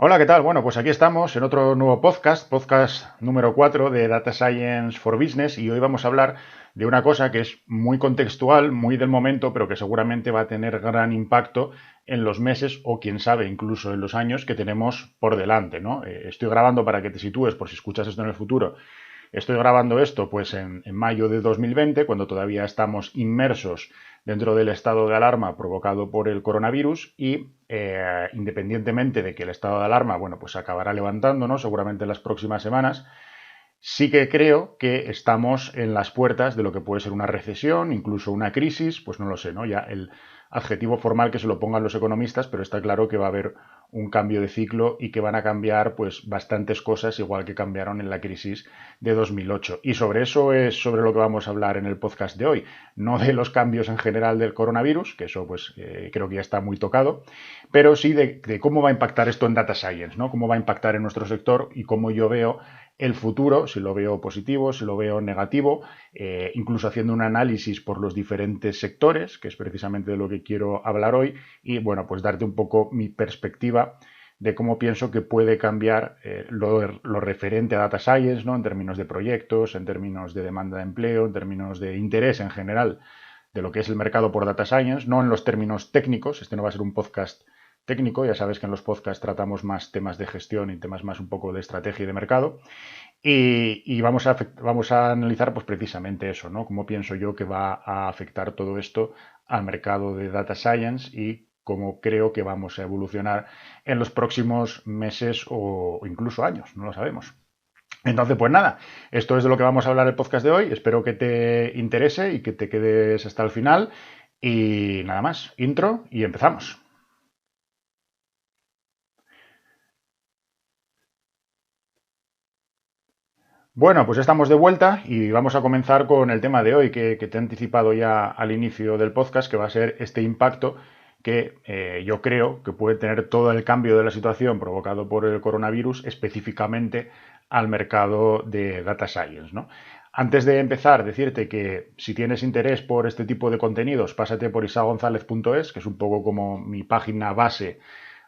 Hola, ¿qué tal? Bueno, pues aquí estamos en otro nuevo podcast número 4 de Data Science for Business, y hoy vamos a hablar de una cosa que es muy contextual, muy del momento, pero que seguramente va a tener gran impacto en los meses o quién sabe, incluso en los años que tenemos por delante, ¿no? Estoy grabando para que te sitúes por si escuchas esto en el futuro. Estoy grabando esto pues en mayo de 2020, cuando todavía estamos inmersos dentro del estado de alarma provocado por el coronavirus y independientemente de que el estado de alarma, bueno, pues se acabará levantando, ¿no? Seguramente en las próximas semanas, sí que creo que estamos en las puertas de lo que puede ser una recesión, incluso una crisis, pues no lo sé, ¿no? Ya el adjetivo formal que se lo pongan los economistas, pero está claro que va a haber un cambio de ciclo y que van a cambiar pues bastantes cosas, igual que cambiaron en la crisis de 2008. Y sobre eso es sobre lo que vamos a hablar en el podcast de hoy, no de los cambios en general del coronavirus, que eso pues creo que ya está muy tocado, pero sí de cómo va a impactar esto en Data Science, ¿no? Cómo va a impactar en nuestro sector y cómo yo veo el futuro, si lo veo positivo, si lo veo negativo, incluso haciendo un análisis por los diferentes sectores, que es precisamente de lo que quiero hablar hoy, y bueno, pues darte un poco mi perspectiva de cómo pienso que puede cambiar lo referente a Data Science, ¿no? En términos de proyectos, en términos de demanda de empleo, en términos de interés en general de lo que es el mercado por Data Science, no en los términos técnicos. Este no va a ser un podcast técnico, ya sabes que en los podcasts tratamos más temas de gestión y temas más un poco de estrategia y de mercado, y vamos a analizar pues precisamente eso, ¿no? Cómo pienso yo que va a afectar todo esto al mercado de Data Science y cómo creo que vamos a evolucionar en los próximos meses o incluso años, no lo sabemos. Entonces, pues nada, esto es de lo que vamos a hablar el podcast de hoy. Espero que te interese y que te quedes hasta el final. Y nada más, intro y empezamos. Bueno, pues estamos de vuelta y vamos a comenzar con el tema de hoy que te he anticipado ya al inicio del podcast, que va a ser este impacto que yo creo que puede tener todo el cambio de la situación provocado por el coronavirus específicamente al mercado de Data Science, ¿no? Antes de empezar, decirte que si tienes interés por este tipo de contenidos, pásate por isagonzalez.es, que es un poco como mi página base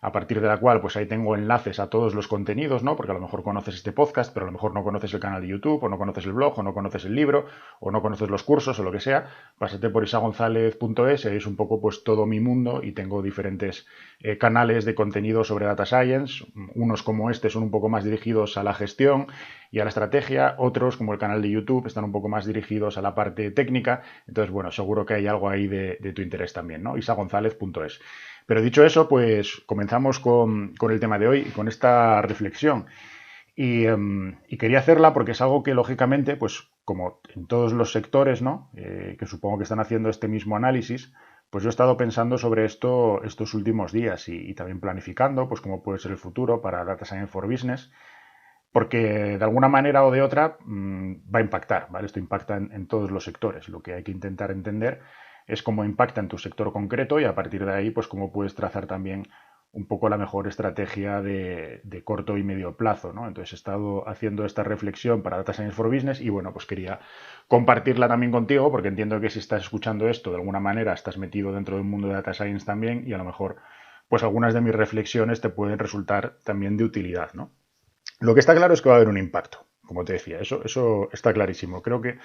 a partir de la cual pues ahí tengo enlaces a todos los contenidos, ¿no? Porque a lo mejor conoces este podcast, pero a lo mejor no conoces el canal de YouTube, o no conoces el blog, o no conoces el libro, o no conoces los cursos, o lo que sea. Pásate por isagonzalez.es, es un poco pues todo mi mundo y tengo diferentes canales de contenido sobre Data Science. Unos como este son un poco más dirigidos a la gestión y a la estrategia, otros como el canal de YouTube están un poco más dirigidos a la parte técnica. Entonces, bueno, seguro que hay algo ahí de tu interés también, ¿no? isagonzalez.es. Pero dicho eso, pues comenzamos con el tema de hoy y con esta reflexión. Y quería hacerla porque es algo que, lógicamente, pues como en todos los sectores, ¿no? Que supongo que están haciendo este mismo análisis, pues yo he estado pensando sobre esto estos últimos días y también planificando, pues cómo puede ser el futuro para Data Science for Business, porque de alguna manera o de otra va a impactar, ¿vale? Esto impacta en todos los sectores. Lo que hay que intentar entender es cómo impacta en tu sector concreto y a partir de ahí, pues cómo puedes trazar también un poco la mejor estrategia de corto y medio plazo, ¿no? Entonces he estado haciendo esta reflexión para Data Science for Business y bueno, pues quería compartirla también contigo porque entiendo que si estás escuchando esto de alguna manera estás metido dentro del mundo de Data Science también y a lo mejor pues algunas de mis reflexiones te pueden resultar también de utilidad, ¿no? Lo que está claro es que va a haber un impacto, como te decía, eso está clarísimo. Creo que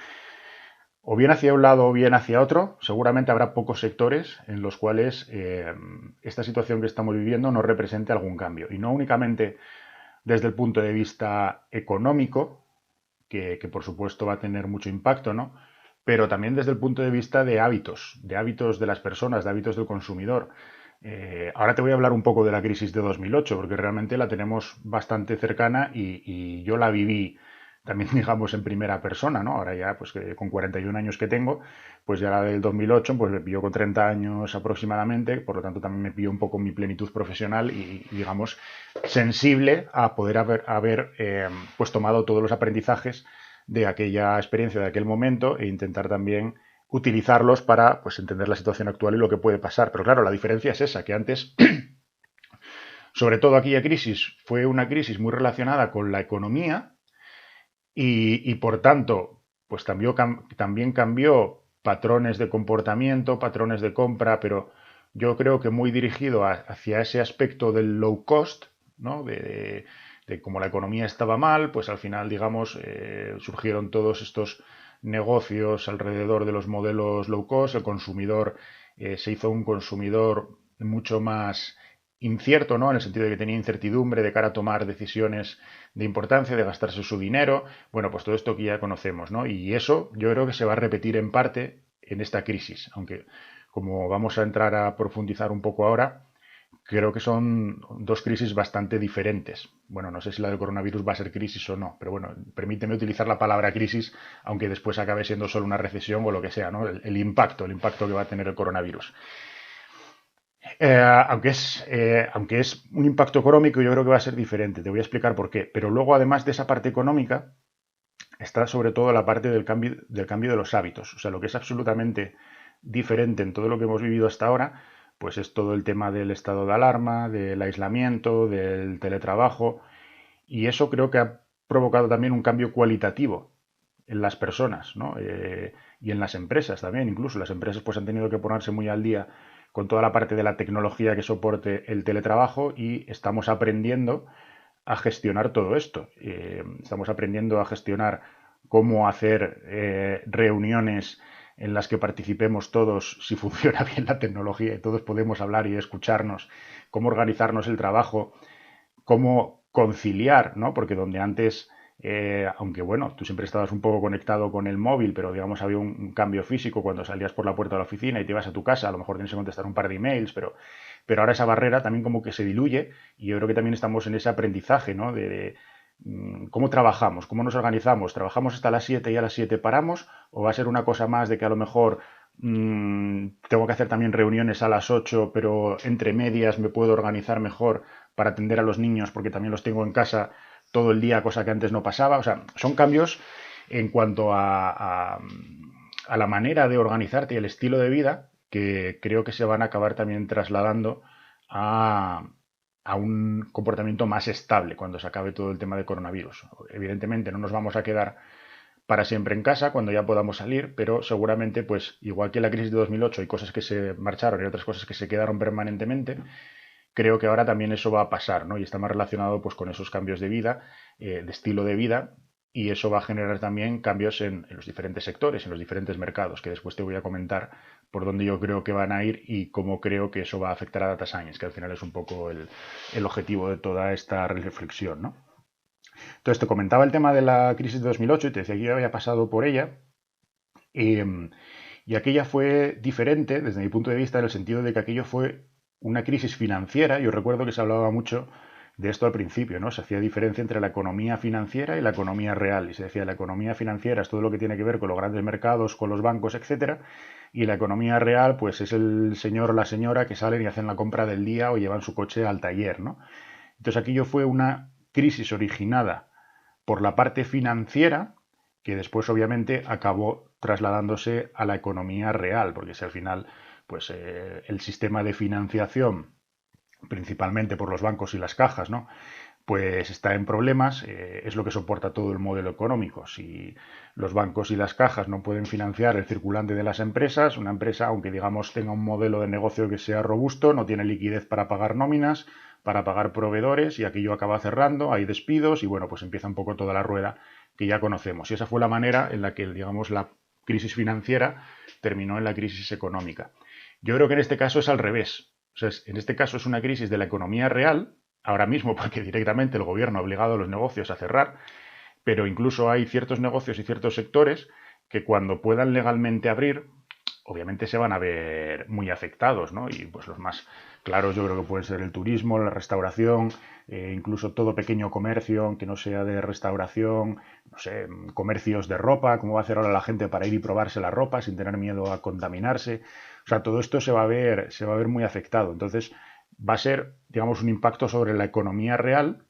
o bien hacia un lado o bien hacia otro, seguramente habrá pocos sectores en los cuales esta situación que estamos viviendo no represente algún cambio. Y no únicamente desde el punto de vista económico, que por supuesto va a tener mucho impacto, ¿no? Pero también desde el punto de hábitos de las personas, de hábitos del consumidor. Ahora te voy a hablar un poco de la crisis de 2008, porque realmente la tenemos bastante cercana y yo la viví también, digamos, en primera persona, ¿no? Ahora ya, pues con 41 años que tengo, pues ya la del 2008, pues me pilló con 30 años aproximadamente, por lo tanto también me pilló un poco mi plenitud profesional y digamos, sensible a poder haber pues tomado todos los aprendizajes de aquella experiencia, de aquel momento e intentar también utilizarlos para pues entender la situación actual y lo que puede pasar. Pero claro, la diferencia es esa, que antes, sobre todo aquella crisis, fue una crisis muy relacionada con la economía y por tanto, pues también cambió patrones de comportamiento, patrones de compra, pero yo creo que muy dirigido hacia ese aspecto del low cost, ¿no? De cómo la economía estaba mal, pues al final, digamos, surgieron todos estos negocios alrededor de los modelos low cost. El consumidor se hizo un consumidor mucho más incierto, ¿no? En el sentido de que tenía incertidumbre de cara a tomar decisiones de importancia, de gastarse su dinero. Bueno, pues todo esto que ya conocemos, ¿no? Y eso yo creo que se va a repetir en parte en esta crisis, aunque como vamos a entrar a profundizar un poco ahora, creo que son dos crisis bastante diferentes. Bueno, no sé si la del coronavirus va a ser crisis o no, pero bueno, permíteme utilizar la palabra crisis, aunque después acabe siendo solo una recesión o lo que sea, ¿no? El impacto que va a tener el coronavirus. Aunque es un impacto económico, yo creo que va a ser diferente. Te voy a explicar por qué. Pero luego, además de esa parte económica, está sobre todo la parte del cambio de los hábitos. O sea, lo que es absolutamente diferente en todo lo que hemos vivido hasta ahora, pues es todo el tema del estado de alarma, del aislamiento, del teletrabajo. Y eso creo que ha provocado también un cambio cualitativo en las personas, ¿no? Y en las empresas también. Incluso las empresas pues han tenido que ponerse muy al día con toda la parte de la tecnología que soporte el teletrabajo y estamos aprendiendo a gestionar todo esto. Estamos aprendiendo a gestionar cómo hacer reuniones en las que participemos todos, si funciona bien la tecnología y todos podemos hablar y escucharnos, cómo organizarnos el trabajo, cómo conciliar, ¿no? Porque donde antes, aunque bueno, tú siempre estabas un poco conectado con el móvil, pero digamos había un cambio físico cuando salías por la puerta de la oficina y te ibas a tu casa, a lo mejor tienes que contestar un par de emails, pero ahora esa barrera también como que se diluye y yo creo que también estamos en ese aprendizaje, ¿no? Cómo trabajamos, cómo nos organizamos, trabajamos hasta las 7 y a las 7 paramos, o va a ser una cosa más de que a lo mejor tengo que hacer también reuniones a las 8, pero entre medias me puedo organizar mejor para atender a los niños porque también los tengo en casa todo el día, cosa que antes no pasaba. O sea, son cambios en cuanto a la manera de organizarte y el estilo de vida que creo que se van a acabar también trasladando a, a un comportamiento más estable cuando se acabe todo el tema de coronavirus. Evidentemente no nos vamos a quedar para siempre en casa cuando ya podamos salir, pero seguramente, pues igual que en la crisis de 2008 hay cosas que se marcharon y otras cosas que se quedaron permanentemente, creo que ahora también eso va a pasar, ¿no? Y está más relacionado pues con esos cambios de vida, de estilo de vida, y eso va a generar también cambios en los diferentes sectores, en los diferentes mercados, que después te voy a comentar por dónde yo creo que van a ir y cómo creo que eso va a afectar a Data Science, que al final es un poco el objetivo de toda esta reflexión, ¿no? Entonces te comentaba el tema de la crisis de 2008 y te decía que yo había pasado por ella. Y, y aquella fue diferente desde mi punto de vista en el sentido de que aquello fue una crisis financiera. Yo recuerdo que se hablaba mucho de esto al principio, ¿no? Se hacía diferencia entre la economía financiera y la economía real. Y se decía la economía financiera es todo lo que tiene que ver con los grandes mercados, con los bancos, etcétera. Y la economía real, pues es el señor o la señora que salen y hacen la compra del día o llevan su coche al taller, ¿no? Entonces aquello fue una crisis originada por la parte financiera que después obviamente acabó trasladándose a la economía real, porque si al final pues el sistema de financiación, principalmente por los bancos y las cajas, ¿no? Pues está en problemas, es lo que soporta todo el modelo económico. Si los bancos y las cajas no pueden financiar el circulante de las empresas, una empresa, aunque digamos tenga un modelo de negocio que sea robusto, no tiene liquidez para pagar nóminas, para pagar proveedores y aquello acaba cerrando, hay despidos y bueno, pues empieza un poco toda la rueda que ya conocemos. Y esa fue la manera en la que, digamos, la crisis financiera terminó en la crisis económica. Yo creo que en este caso es al revés. O sea, en este caso es una crisis de la economía real, ahora mismo porque directamente el gobierno ha obligado a los negocios a cerrar, pero incluso hay ciertos negocios y ciertos sectores que cuando puedan legalmente abrir, obviamente se van a ver muy afectados, ¿no? Y pues los más claros yo creo que pueden ser el turismo, la restauración, incluso todo pequeño comercio que no sea de restauración, no sé, comercios de ropa, cómo va a hacer ahora la gente para ir y probarse la ropa sin tener miedo a contaminarse. O sea, todo esto se va a ver muy afectado. Entonces, va a ser, digamos, un impacto sobre la economía real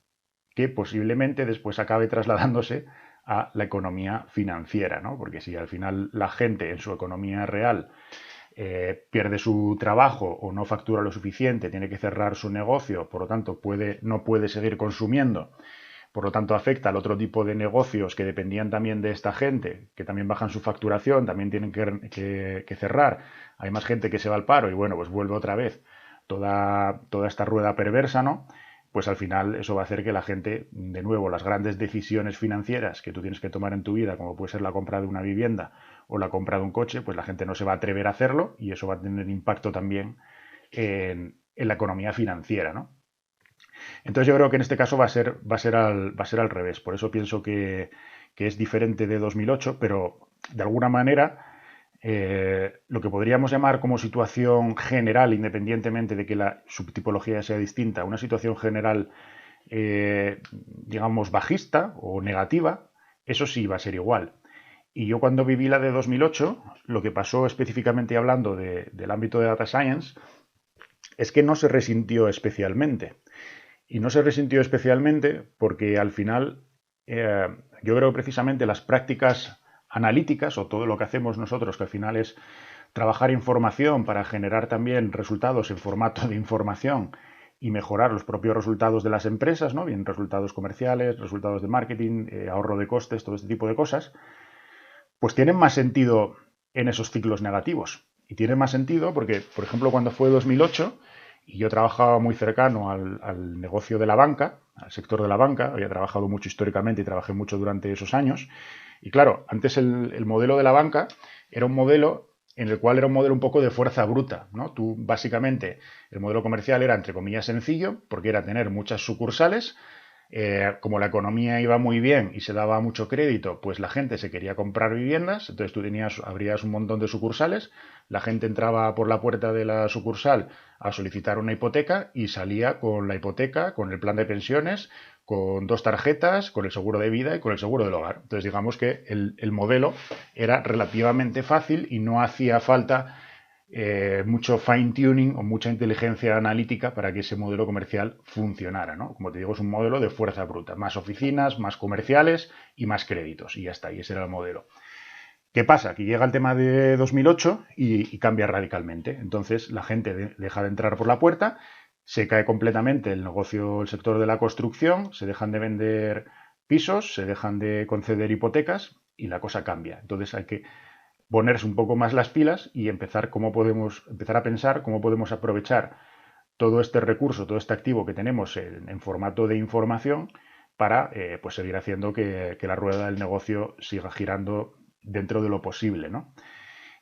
que posiblemente después acabe trasladándose a la economía financiera, ¿no? Porque si al final la gente en su economía real pierde su trabajo o no factura lo suficiente, tiene que cerrar su negocio, por lo tanto no puede seguir consumiendo, por lo tanto afecta al otro tipo de negocios que dependían también de esta gente, que también bajan su facturación, también tienen que cerrar, hay más gente que se va al paro y bueno, pues vuelve otra vez toda esta rueda perversa, ¿no? pues al final eso va a hacer que la gente, de nuevo, las grandes decisiones financieras que tú tienes que tomar en tu vida, como puede ser la compra de una vivienda o la compra de un coche, pues la gente no se va a atrever a hacerlo y eso va a tener impacto también en la economía financiera, ¿no? Entonces yo creo que en este caso va a ser al revés. Por eso pienso que es diferente de 2008, pero de alguna manera lo que podríamos llamar como situación general, independientemente de que la subtipología sea distinta, una situación general, digamos, bajista o negativa, eso sí va a ser igual. Y yo cuando viví la de 2008, lo que pasó específicamente hablando del ámbito de data science es que no se resintió especialmente. Y no se resintió especialmente porque al final eh, yo creo que precisamente las prácticas analíticas o todo lo que hacemos nosotros, que al final es trabajar información para generar también resultados en formato de información y mejorar los propios resultados de las empresas, ¿no? Bien resultados comerciales, resultados de marketing, ahorro de costes, todo este tipo de cosas, pues tienen más sentido en esos ciclos negativos. Y tienen más sentido porque, por ejemplo, cuando fue 2008 y yo trabajaba muy cercano al negocio de la banca, al sector de la banca, había trabajado mucho históricamente y trabajé mucho durante esos años. Y claro, antes el modelo de la banca era un modelo en el cual era un modelo un poco de fuerza bruta, ¿no? Tú, básicamente, el modelo comercial era, entre comillas, sencillo, porque era tener muchas sucursales, como la economía iba muy bien y se daba mucho crédito, pues la gente se quería comprar viviendas, entonces tú abrías un montón de sucursales, la gente entraba por la puerta de la sucursal a solicitar una hipoteca y salía con la hipoteca, con el plan de pensiones, con dos tarjetas, con el seguro de vida y con el seguro del hogar. Entonces digamos que el modelo era relativamente fácil y no hacía falta mucho fine tuning o mucha inteligencia analítica para que ese modelo comercial funcionara, ¿no? Como te digo, es un modelo de fuerza bruta, más oficinas, más comerciales y más créditos, y ya está, y ese era el modelo. ¿Qué pasa? Que llega el tema de 2008 y cambia radicalmente. Entonces la gente deja de entrar por la puerta, se cae completamente el negocio, el sector de la construcción, se dejan de vender pisos, se dejan de conceder hipotecas y la cosa cambia. Entonces hay que ponerse un poco más las pilas y empezar a pensar cómo podemos aprovechar todo este recurso, todo este activo que tenemos en formato de información para pues seguir haciendo que la rueda del negocio siga girando dentro de lo posible, ¿no?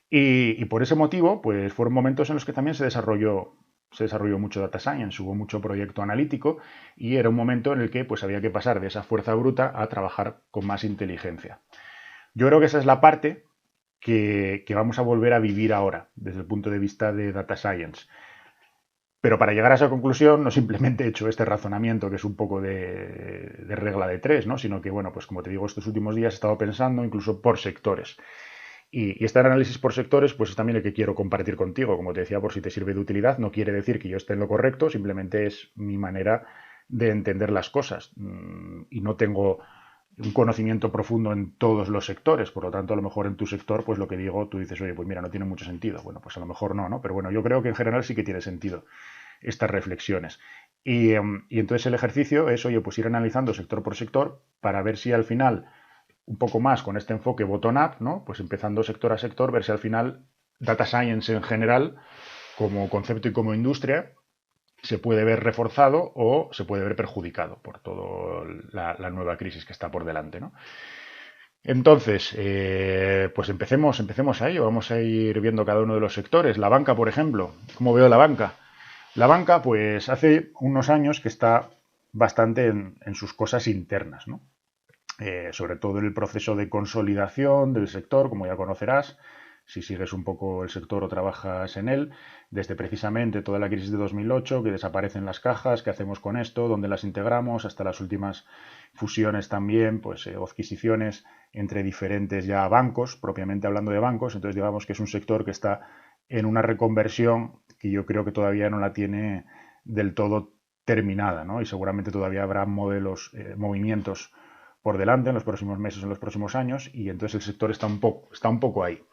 Y por ese motivo, pues fueron momentos en los que también se desarrolló mucho data science, hubo mucho proyecto analítico y era un momento en el que pues había que pasar de esa fuerza bruta a trabajar con más inteligencia. Yo creo que esa es la parte que vamos a volver a vivir ahora, desde el punto de vista de data science. Pero para llegar a esa conclusión, no simplemente he hecho este razonamiento que es un poco de regla de tres, ¿no? Sino que, bueno, pues como te digo, estos últimos días he estado pensando incluso por sectores. Y este análisis por sectores, pues es también el que quiero compartir contigo. Como te decía, por si te sirve de utilidad, no quiere decir que yo esté en lo correcto, simplemente es mi manera de entender las cosas. Y no tengo un conocimiento profundo en todos los sectores, por lo tanto, a lo mejor en tu sector, pues lo que digo, tú dices, oye, pues mira, no tiene mucho sentido. Bueno, pues a lo mejor no, ¿no? Pero bueno, yo creo que en general sí que tiene sentido estas reflexiones. Y entonces el ejercicio es, oye, pues ir analizando sector por sector para ver si al final, un poco más con este enfoque bottom-up, ¿no? Pues empezando sector a sector, ver si al final data science en general, como concepto y como industria, se puede ver reforzado o se puede ver perjudicado por toda la nueva crisis que está por delante, ¿no? Entonces, pues empecemos a ello. Vamos a ir viendo cada uno de los sectores. La banca, por ejemplo. ¿Cómo veo la banca? La banca, pues hace unos años que está bastante en sus cosas internas, ¿no? Sobre todo en el proceso de consolidación del sector, como ya conocerás, si sigues un poco el sector o trabajas en él, desde precisamente toda la crisis de 2008, que desaparecen las cajas, qué hacemos con esto, dónde las integramos, hasta las últimas fusiones también, pues o adquisiciones entre diferentes ya bancos, propiamente hablando de bancos, entonces digamos que es un sector que está en una reconversión que yo creo que todavía no la tiene del todo terminada, ¿no? Y seguramente todavía habrá movimientos por delante en los próximos meses, en los próximos años, y entonces el sector está un poco ahí.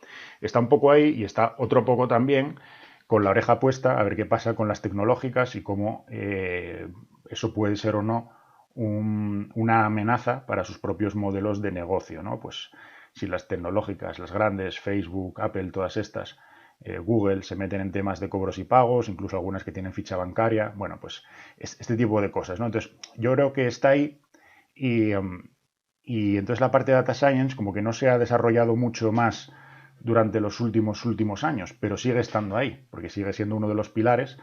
Está un poco ahí y está otro poco también con la oreja puesta a ver qué pasa con las tecnológicas y cómo eso puede ser o no una amenaza para sus propios modelos de negocio, ¿no? Pues si las tecnológicas, las grandes, Facebook, Apple, todas estas, Google se meten en temas de cobros y pagos, incluso algunas que tienen ficha bancaria. Bueno, pues este tipo de cosas, ¿no? Entonces, yo creo que está ahí y, y entonces la parte de Data Science como que no se ha desarrollado mucho más durante los últimos años, pero sigue estando ahí, porque sigue siendo uno de los pilares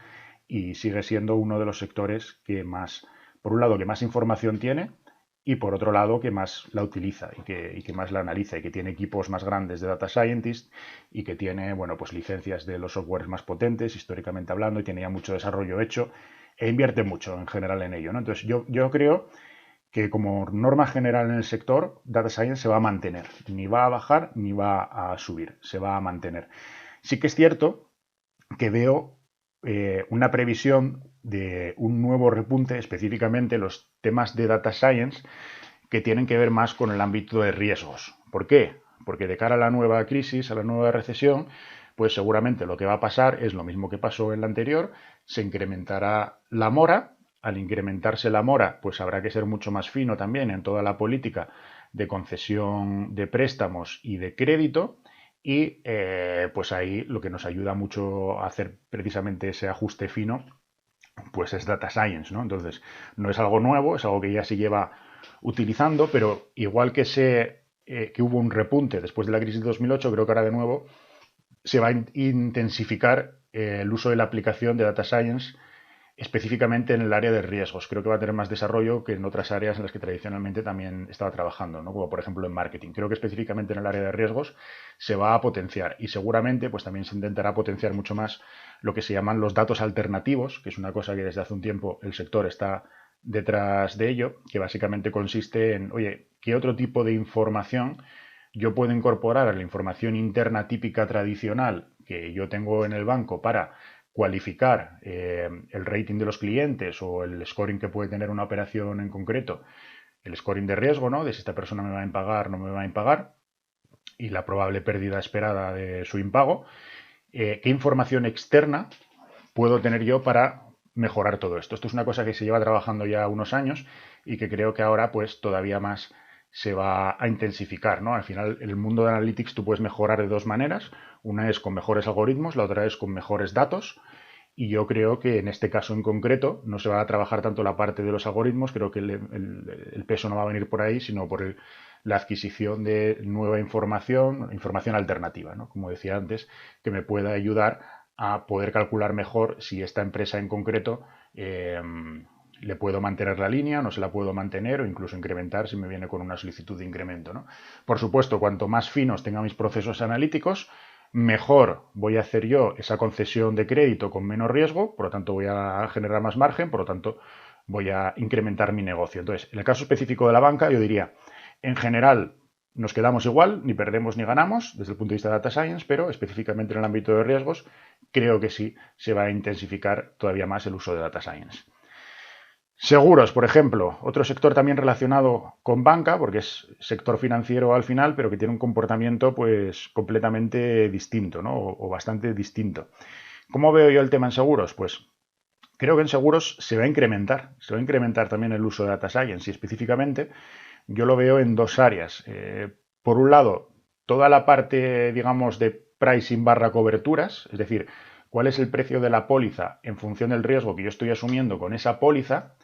y sigue siendo uno de los sectores que más, por un lado, que más información tiene y por otro lado, que más la utiliza y que más la analiza y que tiene equipos más grandes de data scientist y que tiene, bueno, pues licencias de los softwares más potentes, históricamente hablando, y tiene ya mucho desarrollo hecho e invierte mucho en general en ello, ¿no? Entonces, yo creo que como norma general en el sector, Data Science se va a mantener. Ni va a bajar ni va a subir, se va a mantener. Sí que es cierto que veo una previsión de un nuevo repunte, específicamente los temas de Data Science, que tienen que ver más con el ámbito de riesgos. ¿Por qué? Porque de cara a la nueva crisis, a la nueva recesión, pues seguramente lo que va a pasar es lo mismo que pasó en la anterior, se incrementará la mora. Al incrementarse la mora, pues habrá que ser mucho más fino también en toda la política de concesión de préstamos y de crédito. Y pues ahí lo que nos ayuda mucho a hacer precisamente ese ajuste fino, pues es Data Science, ¿no? Entonces, no es algo nuevo, es algo que ya se lleva utilizando, pero igual que que hubo un repunte después de la crisis de 2008, creo que ahora de nuevo se va a intensificar el uso de la aplicación de Data Science específicamente en el área de riesgos. Creo que va a tener más desarrollo que en otras áreas en las que tradicionalmente también estaba trabajando, ¿no? Como por ejemplo en marketing. Creo que específicamente en el área de riesgos se va a potenciar y seguramente pues también se intentará potenciar mucho más lo que se llaman los datos alternativos, que es una cosa que desde hace un tiempo el sector está detrás de ello, que básicamente consiste en, oye, ¿qué otro tipo de información yo puedo incorporar a la información interna típica tradicional que yo tengo en el banco para cualificar el rating de los clientes o el scoring que puede tener una operación en concreto, el scoring de riesgo, ¿no? De si esta persona me va a impagar, no me va a impagar, y la probable pérdida esperada de su impago. ¿Qué información externa puedo tener yo para mejorar todo esto? Esto es una cosa que se lleva trabajando ya unos años y que creo que ahora pues todavía más se va a intensificar, ¿no? Al final, el mundo de Analytics tú puedes mejorar de dos maneras. Una es con mejores algoritmos, la otra es con mejores datos. Y yo creo que en este caso en concreto no se va a trabajar tanto la parte de los algoritmos, creo que el peso no va a venir por ahí, sino por la adquisición de nueva información alternativa, ¿no? Como decía antes, que me pueda ayudar a poder calcular mejor si esta empresa en concreto le puedo mantener la línea, no se la puedo mantener o incluso incrementar si me viene con una solicitud de incremento, ¿no? Por supuesto, cuanto más finos tenga mis procesos analíticos, mejor voy a hacer yo esa concesión de crédito con menos riesgo, por lo tanto voy a generar más margen, por lo tanto voy a incrementar mi negocio. Entonces, en el caso específico de la banca, yo diría, en general nos quedamos igual, ni perdemos ni ganamos desde el punto de vista de data science, pero específicamente en el ámbito de riesgos, creo que sí se va a intensificar todavía más el uso de data science. Seguros, por ejemplo, otro sector también relacionado con banca, porque es sector financiero al final, pero que tiene un comportamiento pues completamente distinto, ¿no? O bastante distinto. ¿Cómo veo yo el tema en seguros? Pues creo que en seguros se va a incrementar también el uso de data science y específicamente yo lo veo en dos áreas. Por un lado, toda la parte, digamos, de pricing barra coberturas, es decir, cuál es el precio de la póliza en función del riesgo que yo estoy asumiendo con esa póliza,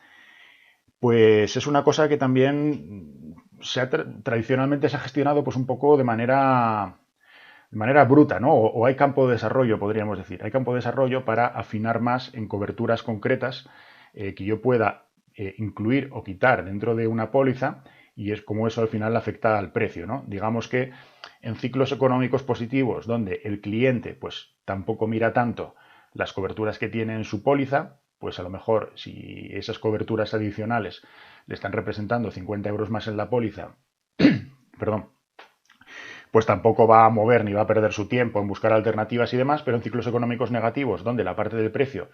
pues es una cosa que también tradicionalmente se ha gestionado pues un poco de manera bruta, ¿no? O hay campo de desarrollo, podríamos decir. Hay campo de desarrollo para afinar más en coberturas concretas que yo pueda incluir o quitar dentro de una póliza y es como eso al final afecta al precio, ¿no? Digamos que en ciclos económicos positivos donde el cliente pues tampoco mira tanto las coberturas que tiene en su póliza, pues a lo mejor si esas coberturas adicionales le están representando 50 euros más en la póliza, perdón, pues tampoco va a mover ni va a perder su tiempo en buscar alternativas y demás, pero en ciclos económicos negativos, donde la parte del precio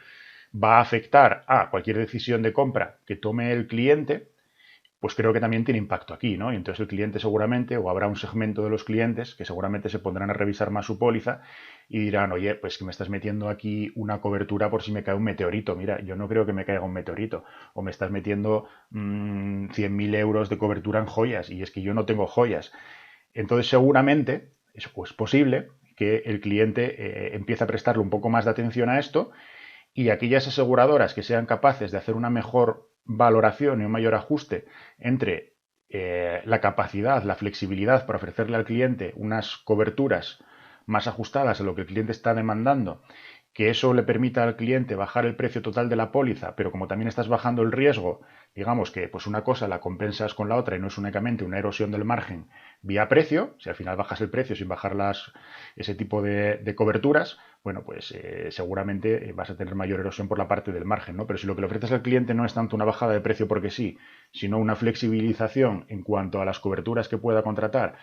va a afectar a cualquier decisión de compra que tome el cliente, pues creo que también tiene impacto aquí, ¿no? Y entonces el cliente seguramente, o habrá un segmento de los clientes que seguramente se pondrán a revisar más su póliza y dirán, oye, pues que me estás metiendo aquí una cobertura por si me cae un meteorito. Mira, yo no creo que me caiga un meteorito. O me estás metiendo 100.000 euros de cobertura en joyas y es que yo no tengo joyas. Entonces, seguramente es pues, posible que el cliente empiece a prestarle un poco más de atención a esto, y aquellas aseguradoras que sean capaces de hacer una mejor valoración y un mayor ajuste entre la capacidad, la flexibilidad para ofrecerle al cliente unas coberturas más ajustadas a lo que el cliente está demandando, que eso le permita al cliente bajar el precio total de la póliza, pero como también estás bajando el riesgo, digamos que pues una cosa la compensas con la otra y no es únicamente una erosión del margen vía precio, si al final bajas el precio sin bajar ese tipo de coberturas, bueno, pues seguramente vas a tener mayor erosión por la parte del margen, ¿no? Pero si lo que le ofreces al cliente no es tanto una bajada de precio porque sí, sino una flexibilización en cuanto a las coberturas que pueda contratar,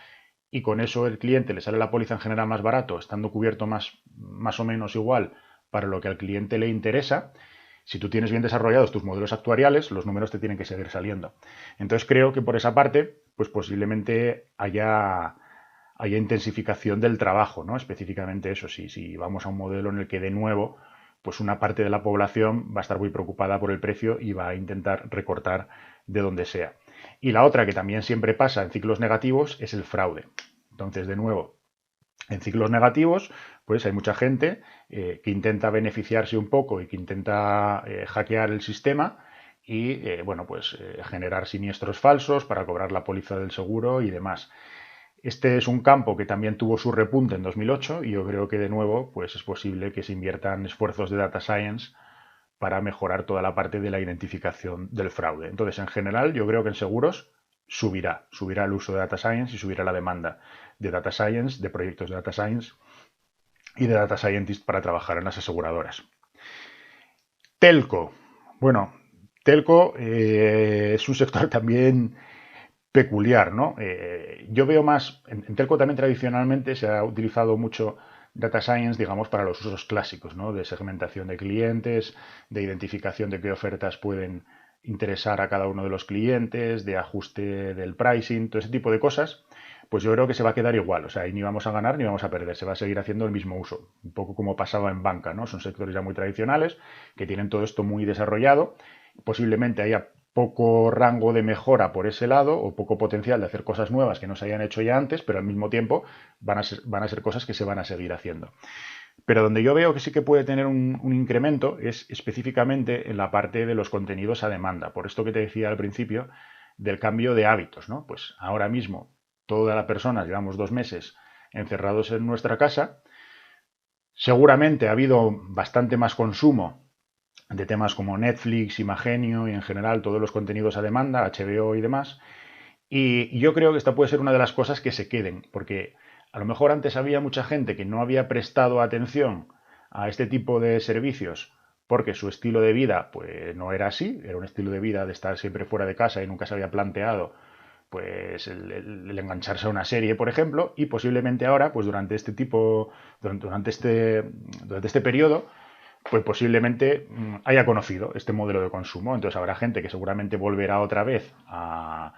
y con eso el cliente le sale la póliza en general más barato, estando cubierto más o menos igual para lo que al cliente le interesa, si tú tienes bien desarrollados tus modelos actuariales, los números te tienen que seguir saliendo. Entonces creo que por esa parte, pues posiblemente haya intensificación del trabajo, ¿no? Específicamente eso, si vamos a un modelo en el que de nuevo, pues una parte de la población va a estar muy preocupada por el precio y va a intentar recortar de donde sea. Y la otra que también siempre pasa en ciclos negativos es el fraude. Entonces, de nuevo, en ciclos negativos, pues hay mucha gente que intenta beneficiarse un poco y que intenta hackear el sistema y, bueno, pues generar siniestros falsos para cobrar la póliza del seguro y demás. Este es un campo que también tuvo su repunte en 2008 y yo creo que de nuevo pues es posible que se inviertan esfuerzos de data science para mejorar toda la parte de la identificación del fraude. Entonces, en general, yo creo que en seguros subirá el uso de data science y subirá la demanda de data science, de proyectos de data science y de data scientist para trabajar en las aseguradoras. Telco. Bueno, Telco es un sector también peculiar, ¿no? Yo veo más, en Telco también tradicionalmente se ha utilizado mucho data science, digamos, para los usos clásicos, ¿no? De segmentación de clientes, de identificación de qué ofertas pueden interesar a cada uno de los clientes, de ajuste del pricing, todo ese tipo de cosas, pues yo creo que se va a quedar igual, o sea, ahí ni vamos a ganar ni vamos a perder, se va a seguir haciendo el mismo uso, un poco como pasaba en banca, ¿no? Son sectores ya muy tradicionales, que tienen todo esto muy desarrollado, posiblemente haya poco rango de mejora por ese lado o poco potencial de hacer cosas nuevas que no se hayan hecho ya antes, pero al mismo tiempo van a ser cosas que se van a seguir haciendo. Pero donde yo veo que sí que puede tener un incremento es específicamente en la parte de los contenidos a demanda. Por esto que te decía al principio del cambio de hábitos, ¿no? Pues ahora mismo todas las personas llevamos 2 meses encerrados en nuestra casa. Seguramente ha habido bastante más consumo de temas como Netflix, Imagenio y en general todos los contenidos a demanda, HBO y demás. Y yo creo que esta puede ser una de las cosas que se queden, porque a lo mejor antes había mucha gente que no había prestado atención a este tipo de servicios porque su estilo de vida pues no era así, era un estilo de vida de estar siempre fuera de casa y nunca se había planteado pues el engancharse a una serie, por ejemplo, y posiblemente ahora, pues durante este periodo, pues posiblemente haya conocido este modelo de consumo. Entonces habrá gente que seguramente volverá otra vez a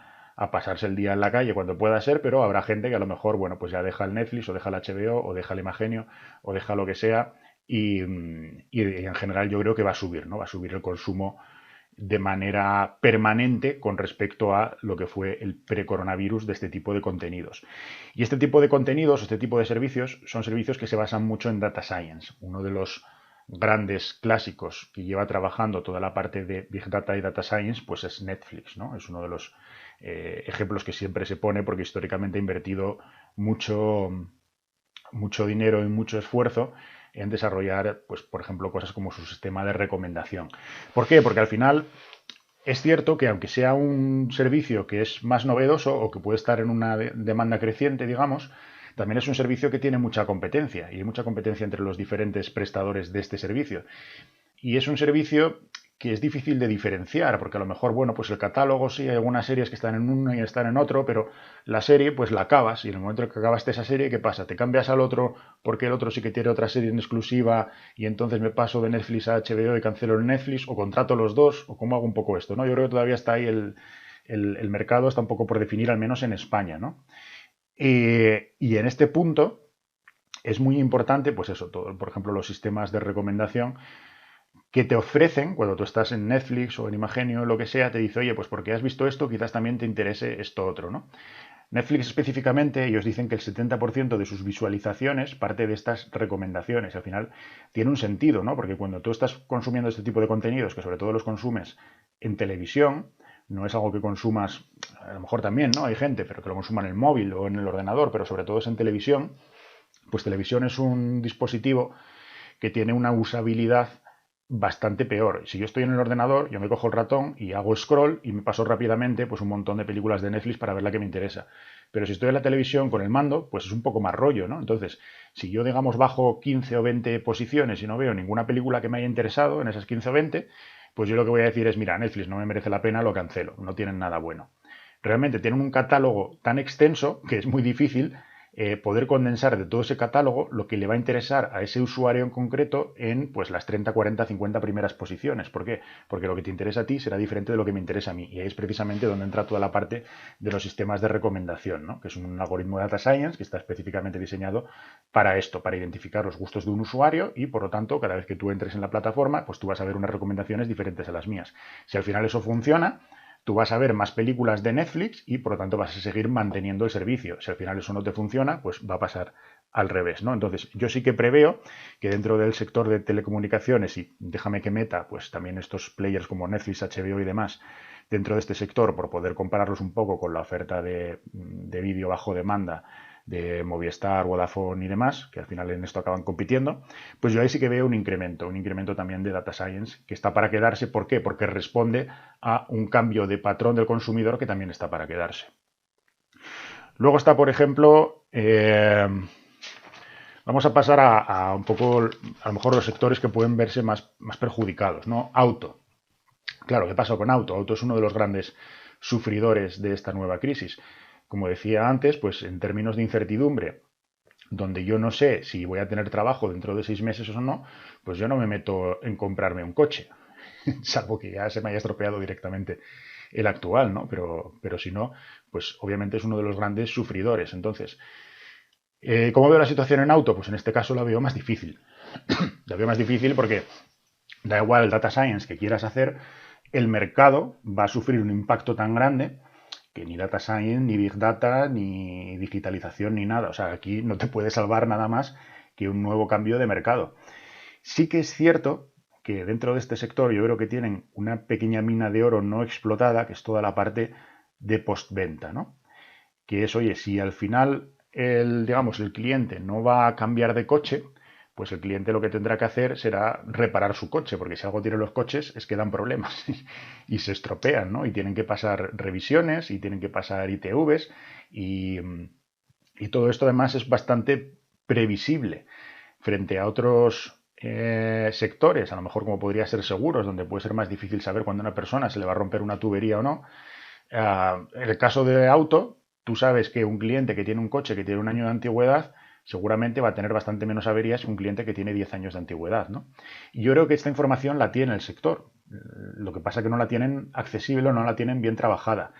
pasarse el día en la calle cuando pueda ser, pero habrá gente que a lo mejor, bueno, pues ya deja el Netflix o deja el HBO o deja el Imagenio o deja lo que sea y en general yo creo que va a subir, ¿no? Va a subir el consumo de manera permanente con respecto a lo que fue el pre-coronavirus de este tipo de contenidos. Y este tipo de contenidos, este tipo de servicios, son servicios que se basan mucho en data science. Uno de los grandes clásicos que lleva trabajando toda la parte de Big Data y Data Science, pues es Netflix, ¿no? Es uno de los ejemplos que siempre se pone porque históricamente ha invertido mucho dinero y mucho esfuerzo en desarrollar, pues, por ejemplo, cosas como su sistema de recomendación. ¿Por qué? Porque al final es cierto que aunque sea un servicio que es más novedoso o que puede estar en una demanda creciente, digamos, también es un servicio que tiene mucha competencia y hay mucha competencia entre los diferentes prestadores de este servicio. Y es un servicio que es difícil de diferenciar, porque a lo mejor, bueno, pues el catálogo sí, hay algunas series que están en uno y están en otro, pero la serie pues la acabas y en el momento en que acabaste esa serie, ¿qué pasa? Te cambias al otro porque el otro sí que tiene otra serie en exclusiva y entonces me paso de Netflix a HBO y cancelo el Netflix o contrato los dos o cómo hago un poco esto, ¿no? Yo creo que todavía está ahí el mercado, está un poco por definir, al menos en España, ¿no? Y en este punto es muy importante, pues eso, todo, por ejemplo, los sistemas de recomendación que te ofrecen, cuando tú estás en Netflix o en Imagenio o lo que sea, te dice, oye, pues porque has visto esto, quizás también te interese esto otro, ¿no? Netflix específicamente, ellos dicen que el 70% de sus visualizaciones parte de estas recomendaciones. Al final tiene un sentido, ¿no? Porque cuando tú estás consumiendo este tipo de contenidos, que sobre todo los consumes en televisión, no es algo que consumas, a lo mejor también, ¿no? Hay gente, pero que lo consuma en el móvil o en el ordenador, pero sobre todo es en televisión, pues televisión es un dispositivo que tiene una usabilidad bastante peor. Si yo estoy en el ordenador, yo me cojo el ratón y hago scroll y me paso rápidamente pues un montón de películas de Netflix para ver la que me interesa. Pero si estoy en la televisión con el mando, pues es un poco más rollo, ¿no? Entonces, si yo, digamos, bajo 15 o 20 posiciones y no veo ninguna película que me haya interesado en esas 15 o 20, pues yo lo que voy a decir es, mira, Netflix no me merece la pena, lo cancelo, no tienen nada bueno. Realmente tienen un catálogo tan extenso que es muy difícil poder condensar de todo ese catálogo lo que le va a interesar a ese usuario en concreto en pues las 30, 40, 50 primeras posiciones. ¿Por qué? Porque lo que te interesa a ti será diferente de lo que me interesa a mí. Y ahí es precisamente donde entra toda la parte de los sistemas de recomendación, ¿no? Que es un algoritmo de data science que está específicamente diseñado para esto, para identificar los gustos de un usuario y, por lo tanto, cada vez que tú entres en la plataforma, pues tú vas a ver unas recomendaciones diferentes a las mías. Si al final eso funciona, tú vas a ver más películas de Netflix y por lo tanto vas a seguir manteniendo el servicio. Si al final eso no te funciona, pues va a pasar al revés, ¿no? Entonces, yo sí que preveo que dentro del sector de telecomunicaciones, y déjame que meta, pues también estos players como Netflix, HBO y demás, dentro de este sector, por poder compararlos un poco con la oferta de vídeo bajo demanda de Movistar, Vodafone y demás, que al final en esto acaban compitiendo, pues yo ahí sí que veo un incremento también de data science que está para quedarse. ¿Por qué? Porque responde a un cambio de patrón del consumidor que también está para quedarse. Luego está, por ejemplo, vamos a pasar a un poco, a lo mejor los sectores que pueden verse más perjudicados, ¿no? Auto. Claro, ¿qué pasa con auto? Auto es uno de los grandes sufridores de esta nueva crisis. Como decía antes, pues en términos de incertidumbre, donde yo no sé si voy a tener trabajo dentro de 6 meses o no, pues yo no me meto en comprarme un coche, salvo que ya se me haya estropeado directamente el actual, ¿no? Pero si no, pues obviamente es uno de los grandes sufridores. Entonces, ¿cómo veo la situación en auto? Pues en este caso la veo más difícil. La veo más difícil porque da igual el data science que quieras hacer, el mercado va a sufrir un impacto tan grande que ni data science, ni big data, ni digitalización, ni nada. O sea, aquí no te puede salvar nada más que un nuevo cambio de mercado. Sí que es cierto que dentro de este sector yo creo que tienen una pequeña mina de oro no explotada, que es toda la parte de postventa, ¿no? Que es, oye, si al final digamos, el cliente no va a cambiar de coche, pues el cliente lo que tendrá que hacer será reparar su coche, porque si algo tienen los coches es que dan problemas y se estropean, ¿no? Y tienen que pasar revisiones y tienen que pasar ITVs y todo esto además es bastante previsible frente a otros sectores, a lo mejor como podría ser seguros, donde puede ser más difícil saber cuándo a una persona se le va a romper una tubería o no. En el caso de auto, tú sabes que un cliente que tiene un coche que tiene un año de antigüedad seguramente va a tener bastante menos averías que un cliente que tiene 10 años de antigüedad, ¿no? Y yo creo que esta información la tiene el sector. Lo que pasa es que no la tienen accesible o no la tienen bien trabajada.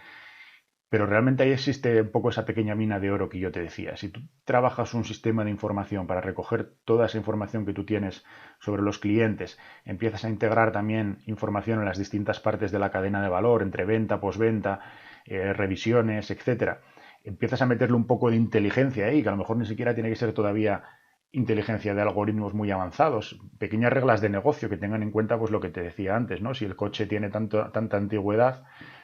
Pero realmente ahí existe un poco esa pequeña mina de oro que yo te decía. Si tú trabajas un sistema de información para recoger toda esa información que tú tienes sobre los clientes, empiezas a integrar también información en las distintas partes de la cadena de valor, entre venta, postventa, revisiones, etcétera, empiezas a meterle un poco de inteligencia ahí, que a lo mejor ni siquiera tiene que ser todavía inteligencia de algoritmos muy avanzados, pequeñas reglas de negocio que tengan en cuenta pues lo que te decía antes, ¿no? Si el coche tiene tanta antigüedad,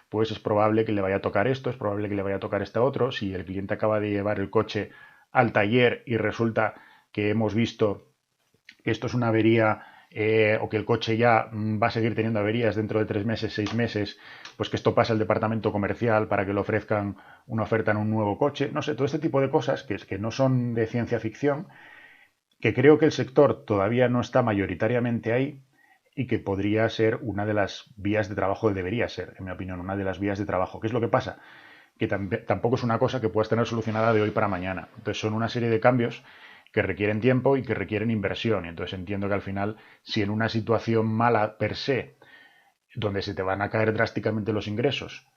pues es probable que le vaya a tocar esto, es probable que le vaya a tocar este otro. Si el cliente acaba de llevar el coche al taller y resulta que hemos visto que esto es una avería o que el coche ya va a seguir teniendo averías dentro de 3 meses, 6 meses, pues que esto pasa al departamento comercial para que le ofrezcan una oferta en un nuevo coche. No sé, todo este tipo de cosas que no son de ciencia ficción, que creo que el sector todavía no está mayoritariamente ahí y que podría ser una de las vías de trabajo, debería ser, en mi opinión, una de las vías de trabajo. ¿Qué es lo que pasa? Que tampoco es una cosa que puedas tener solucionada de hoy para mañana. Entonces son una serie de cambios que requieren tiempo y que requieren inversión. Y entonces entiendo que al final, si en una situación mala per se, donde se te van a caer drásticamente los ingresos,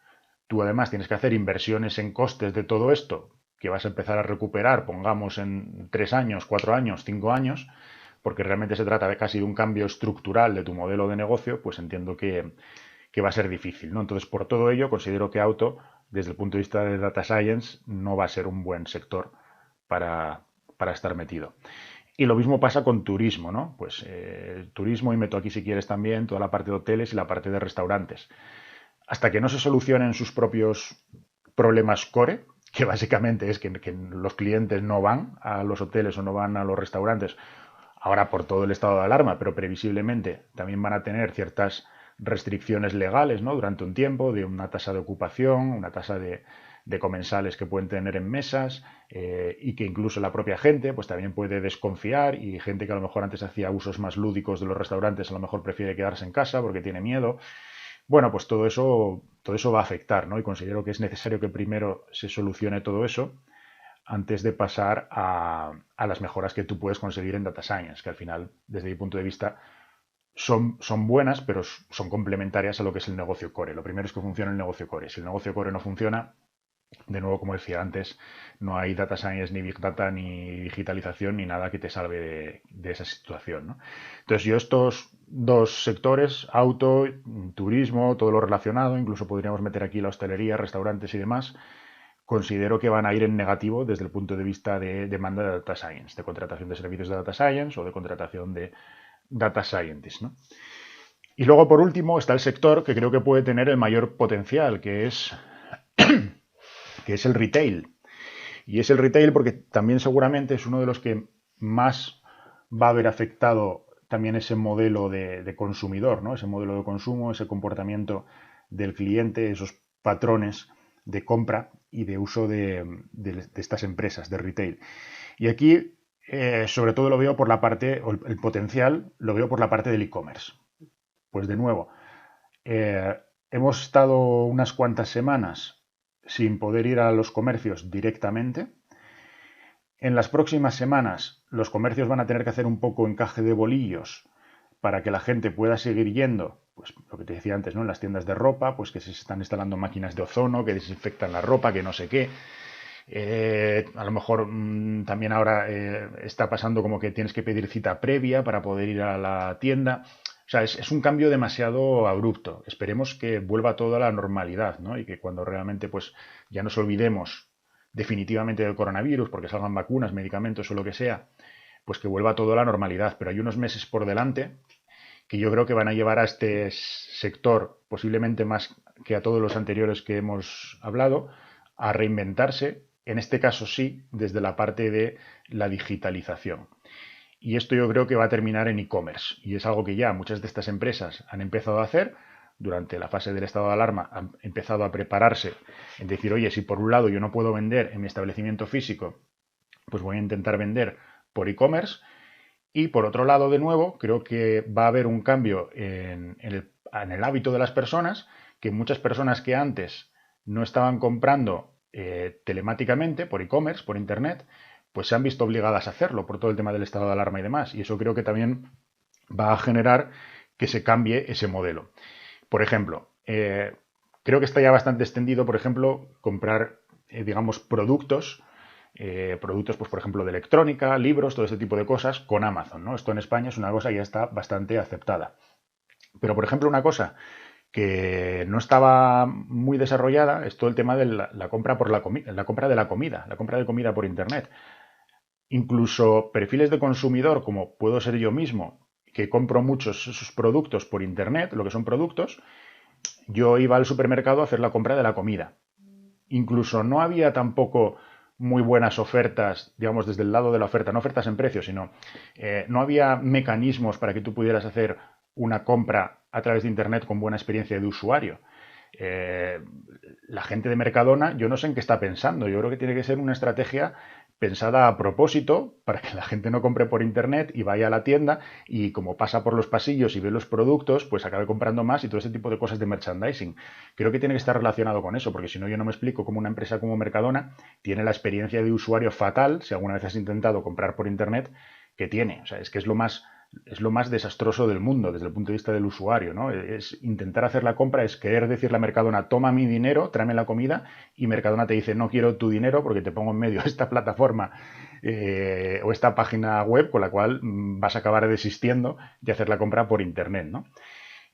tú además tienes que hacer inversiones en costes de todo esto, que vas a empezar a recuperar, pongamos en 3 años, 4 años, 5 años, porque realmente se trata de casi de un cambio estructural de tu modelo de negocio, pues entiendo que va a ser difícil, ¿no? Entonces, por todo ello, considero que auto desde el punto de vista de Data Science, no va a ser un buen sector para estar metido. Y lo mismo pasa con turismo, ¿no? Pues turismo, y meto aquí si quieres también toda la parte de hoteles y la parte de restaurantes. Hasta que no se solucionen sus propios problemas core, que básicamente es que los clientes no van a los hoteles o no van a los restaurantes, ahora por todo el estado de alarma, pero previsiblemente también van a tener ciertas restricciones legales, ¿no? Durante un tiempo, de una tasa de ocupación, una tasa de comensales que pueden tener en mesas, y que incluso la propia gente pues también puede desconfiar, y gente que a lo mejor antes hacía usos más lúdicos de los restaurantes a lo mejor prefiere quedarse en casa porque tiene miedo. Bueno, pues todo eso va a afectar, ¿no? Y considero que es necesario que primero se solucione todo eso antes de pasar a las mejoras que tú puedes conseguir en Data Science, que al final, desde mi punto de vista, son buenas, pero son complementarias a lo que es el negocio core. Lo primero es que funcione el negocio core. Si el negocio core no funciona, de nuevo, como decía antes, no hay Data Science, ni Big Data, ni digitalización, ni nada que te salve de esa situación, ¿no? Entonces, yo estos dos sectores, auto, turismo, todo lo relacionado, incluso podríamos meter aquí la hostelería, restaurantes y demás, considero que van a ir en negativo desde el punto de vista de demanda de Data Science, de contratación de servicios de Data Science o de contratación de Data Scientists, ¿no? Y luego, por último, está el sector que creo que puede tener el mayor potencial, que es el retail. Y es el retail porque también seguramente es uno de los que más va a haber afectado también ese modelo de consumidor, ¿no? Ese modelo de consumo, ese comportamiento del cliente, esos patrones de compra y de uso de estas empresas de retail. Y aquí, sobre todo lo veo por la parte, o el potencial, lo veo por la parte del e-commerce. Pues de nuevo, eh, hemos estado unas cuantas semanas sin poder ir a los comercios directamente. En las próximas semanas los comercios van a tener que hacer un poco encaje de bolillos para que la gente pueda seguir yendo, pues lo que te decía antes, ¿no? En las tiendas de ropa, pues que se están instalando máquinas de ozono, que desinfectan la ropa, que no sé qué. A lo mejor también ahora está pasando como que tienes que pedir cita previa para poder ir a la tienda. O sea, es un cambio demasiado abrupto. Esperemos que vuelva todo a la normalidad, ¿no? Y que cuando realmente pues ya nos olvidemos definitivamente del coronavirus, porque salgan vacunas, medicamentos o lo que sea, pues que vuelva todo a la normalidad. Pero hay unos meses por delante que yo creo que van a llevar a este sector, posiblemente más que a todos los anteriores que hemos hablado, a reinventarse, en este caso sí, desde la parte de la digitalización. Y esto yo creo que va a terminar en e-commerce. Y es algo que ya muchas de estas empresas han empezado a hacer. Durante la fase del estado de alarma han empezado a prepararse en decir, oye, si por un lado yo no puedo vender en mi establecimiento físico, pues voy a intentar vender por e-commerce. Y por otro lado, de nuevo, creo que va a haber un cambio en el hábito de las personas, que muchas personas que antes no estaban comprando telemáticamente, por e-commerce, por internet, pues se han visto obligadas a hacerlo por todo el tema del estado de alarma y demás. Y eso creo que también va a generar que se cambie ese modelo. Por ejemplo, creo que está ya bastante extendido, por ejemplo, comprar, digamos, productos, pues por ejemplo, de electrónica, libros, todo este tipo de cosas con Amazon, ¿no? Esto en España es una cosa que ya está bastante aceptada. Pero, por ejemplo, una cosa que no estaba muy desarrollada es todo el tema de la compra por la compra de la comida, la compra de comida por internet. Incluso perfiles de consumidor, como puedo ser yo mismo, que compro muchos esos productos por internet, lo que son productos, yo iba al supermercado a hacer la compra de la comida. Incluso no había tampoco muy buenas ofertas, digamos, desde el lado de la oferta, no ofertas en precio, sino no había mecanismos para que tú pudieras hacer una compra a través de Internet con buena experiencia de usuario. Eh, la gente de Mercadona, yo no sé en qué está pensando. Yo creo que tiene que ser una estrategia pensada a propósito para que la gente no compre por internet y vaya a la tienda y como pasa por los pasillos y ve los productos, pues acabe comprando más y todo ese tipo de cosas de merchandising. Creo que tiene que estar relacionado con eso, porque si no yo no me explico cómo una empresa como Mercadona tiene la experiencia de usuario fatal, si alguna vez has intentado comprar por internet, que tiene. O sea, es que es lo más desastroso del mundo desde el punto de vista del usuario, ¿no? Es intentar hacer la compra, es querer decirle a Mercadona, toma mi dinero, tráeme la comida, y Mercadona te dice, no quiero tu dinero porque te pongo en medio esta plataforma o esta página web con la cual vas a acabar desistiendo de hacer la compra por internet, ¿no?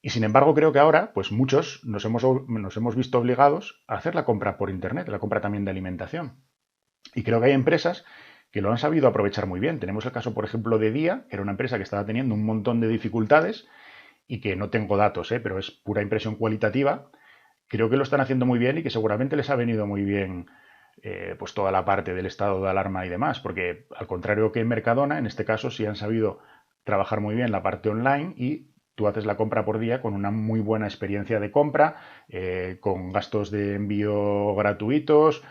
Y sin embargo, creo que ahora, pues muchos nos hemos visto obligados a hacer la compra por Internet, la compra también de alimentación. Y creo que hay empresas que lo han sabido aprovechar muy bien. Tenemos el caso, por ejemplo, de Día, que era una empresa que estaba teniendo un montón de dificultades y que no tengo datos, pero es pura impresión cualitativa. Creo que lo están haciendo muy bien y que seguramente les ha venido muy bien pues toda la parte del estado de alarma y demás, porque al contrario que en Mercadona, en este caso sí han sabido trabajar muy bien la parte online y tú haces la compra por día con una muy buena experiencia de compra, con gastos de envío gratuitos,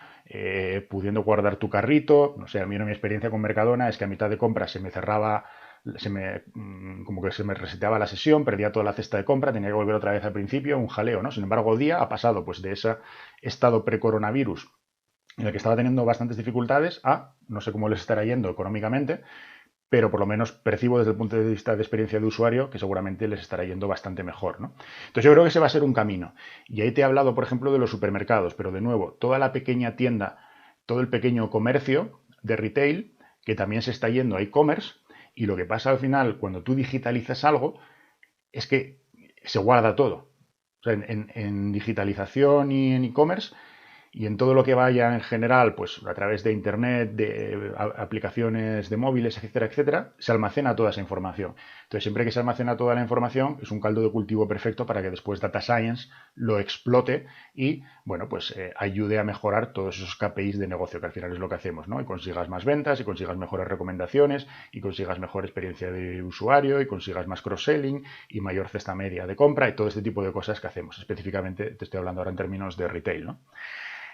pudiendo guardar tu carrito. No sé, a mí mi experiencia con Mercadona es que a mitad de compra se me cerraba, como que se me reseteaba la sesión, perdía toda la cesta de compra, tenía que volver otra vez al principio, un jaleo, ¿no? Sin embargo, Día ha pasado pues de ese estado pre-coronavirus en el que estaba teniendo bastantes dificultades a, no sé cómo les estará yendo económicamente, pero por lo menos percibo desde el punto de vista de experiencia de usuario que seguramente les estará yendo bastante mejor, ¿no? Entonces yo creo que ese va a ser un camino. Y ahí te he hablado, por ejemplo, de los supermercados, pero de nuevo, toda la pequeña tienda, todo el pequeño comercio de retail, que también se está yendo a e-commerce, y lo que pasa al final, cuando tú digitalizas algo, es que se guarda todo. O sea, en digitalización y en e-commerce y en todo lo que vaya en general, pues a través de Internet, de aplicaciones de móviles, etcétera, etcétera, se almacena toda esa información. Entonces, siempre que se almacena toda la información, es un caldo de cultivo perfecto para que después Data Science lo explote y, bueno, pues ayude a mejorar todos esos KPIs de negocio, que al final es lo que hacemos, ¿no? Y consigas más ventas, y consigas mejores recomendaciones, y consigas mejor experiencia de usuario, y consigas más cross-selling, y mayor cesta media de compra, y todo este tipo de cosas que hacemos. Específicamente, te estoy hablando ahora en términos de retail, ¿no?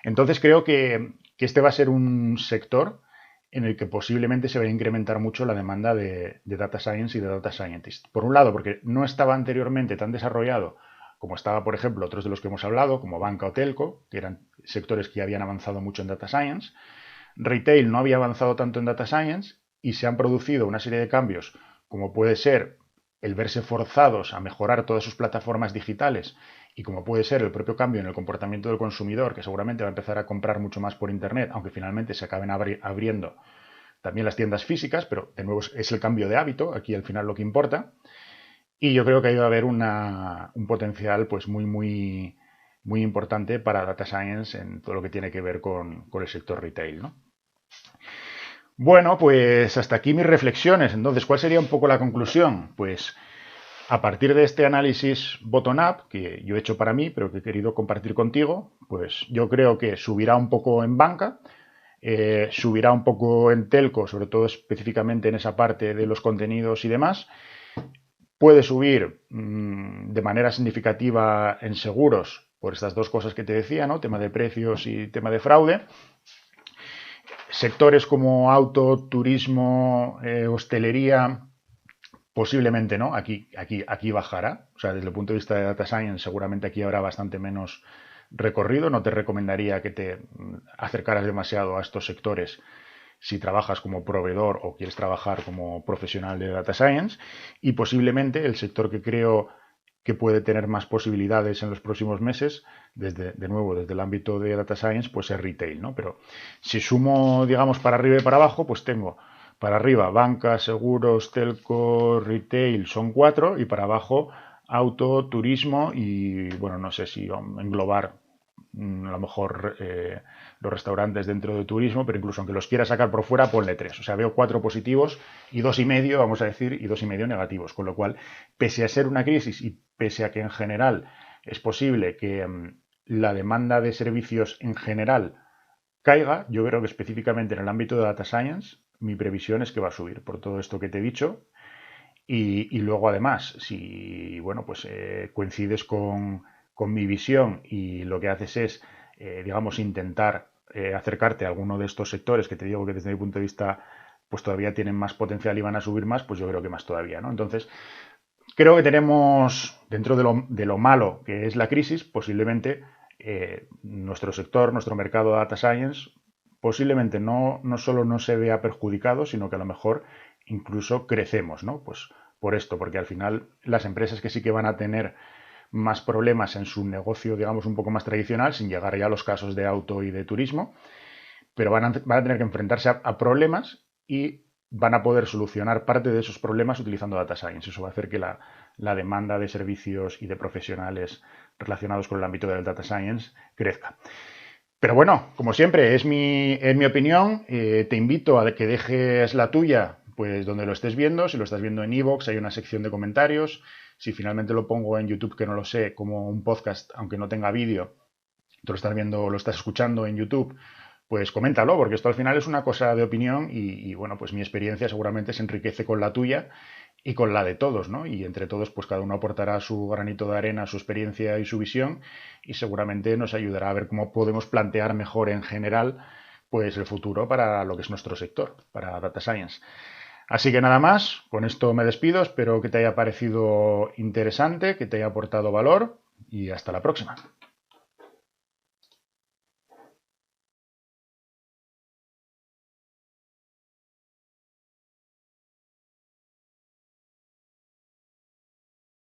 Entonces creo que este va a ser un sector en el que posiblemente se va a incrementar mucho la demanda de data science y de data scientist. Por un lado, porque no estaba anteriormente tan desarrollado como estaba, por ejemplo, otros de los que hemos hablado, como banca o telco, que eran sectores que ya habían avanzado mucho en data science. Retail no había avanzado tanto en data science y se han producido una serie de cambios, como puede ser el verse forzados a mejorar todas sus plataformas digitales y como puede ser el propio cambio en el comportamiento del consumidor, que seguramente va a empezar a comprar mucho más por Internet, aunque finalmente se acaben abriendo también las tiendas físicas, pero de nuevo es el cambio de hábito, aquí al final lo que importa. Y yo creo que ahí va a haber un potencial pues muy importante para Data Science en todo lo que tiene que ver con el sector retail, ¿no? Bueno, pues hasta aquí mis reflexiones. Entonces, ¿cuál sería un poco la conclusión? Pues a partir de este análisis bottom-up que yo he hecho para mí, pero que he querido compartir contigo, pues yo creo que subirá un poco en banca, subirá un poco en telco, sobre todo específicamente en esa parte de los contenidos y demás. Puede subir de manera significativa en seguros por estas dos cosas que te decía, ¿no? Tema de precios y tema de fraude. Sectores como auto, turismo, hostelería, posiblemente no, aquí bajará. O sea, desde el punto de vista de Data Science, seguramente aquí habrá bastante menos recorrido. No te recomendaría que te acercaras demasiado a estos sectores si trabajas como proveedor o quieres trabajar como profesional de Data Science. Y posiblemente el sector que creo que puede tener más posibilidades en los próximos meses, de nuevo, desde el ámbito de Data Science, pues es retail, ¿no? Pero si sumo, digamos, para arriba y para abajo, pues tengo para arriba banca, seguros, telco, retail, son 4, y para abajo auto, turismo y, bueno, no sé si englobar a lo mejor los restaurantes dentro de turismo, pero incluso aunque los quiera sacar por fuera, ponle 3. O sea, veo 4 positivos y 2,5, vamos a decir, y 2,5 negativos. Con lo cual, pese a ser una crisis y pese a que en general es posible que la demanda de servicios en general caiga, yo creo que específicamente en el ámbito de Data Science, mi previsión es que va a subir por todo esto que te he dicho. Y luego, además, si bueno, pues coincides con mi visión y lo que haces es, digamos, intentar acercarte a alguno de estos sectores que te digo que desde mi punto de vista pues todavía tienen más potencial y van a subir más, pues yo creo que más todavía, ¿no? Entonces, creo que tenemos, dentro de lo malo que es la crisis, posiblemente nuestro sector, nuestro mercado de Data Science, posiblemente no solo no se vea perjudicado, sino que a lo mejor incluso crecemos, ¿no? Pues por esto, porque al final las empresas que sí que van a tener más problemas en su negocio, digamos, un poco más tradicional, sin llegar ya a los casos de auto y de turismo, pero van a tener que enfrentarse a problemas y van a poder solucionar parte de esos problemas utilizando Data Science. Eso va a hacer que la demanda de servicios y de profesionales relacionados con el ámbito del Data Science crezca. Pero bueno, como siempre, es mi opinión. Te invito a que dejes la tuya pues donde lo estés viendo. Si lo estás viendo en iVoox, hay una sección de comentarios. Si finalmente lo pongo en YouTube, que no lo sé, como un podcast, aunque no tenga vídeo, tú lo estás viendo, lo estás escuchando en YouTube, pues coméntalo, porque esto al final es una cosa de opinión y bueno, pues mi experiencia seguramente se enriquece con la tuya y con la de todos, ¿no? Y entre todos, pues cada uno aportará su granito de arena, su experiencia y su visión y seguramente nos ayudará a ver cómo podemos plantear mejor en general pues el futuro para lo que es nuestro sector, para Data Science. Así que nada más, con esto me despido, espero que te haya parecido interesante, que te haya aportado valor y hasta la próxima.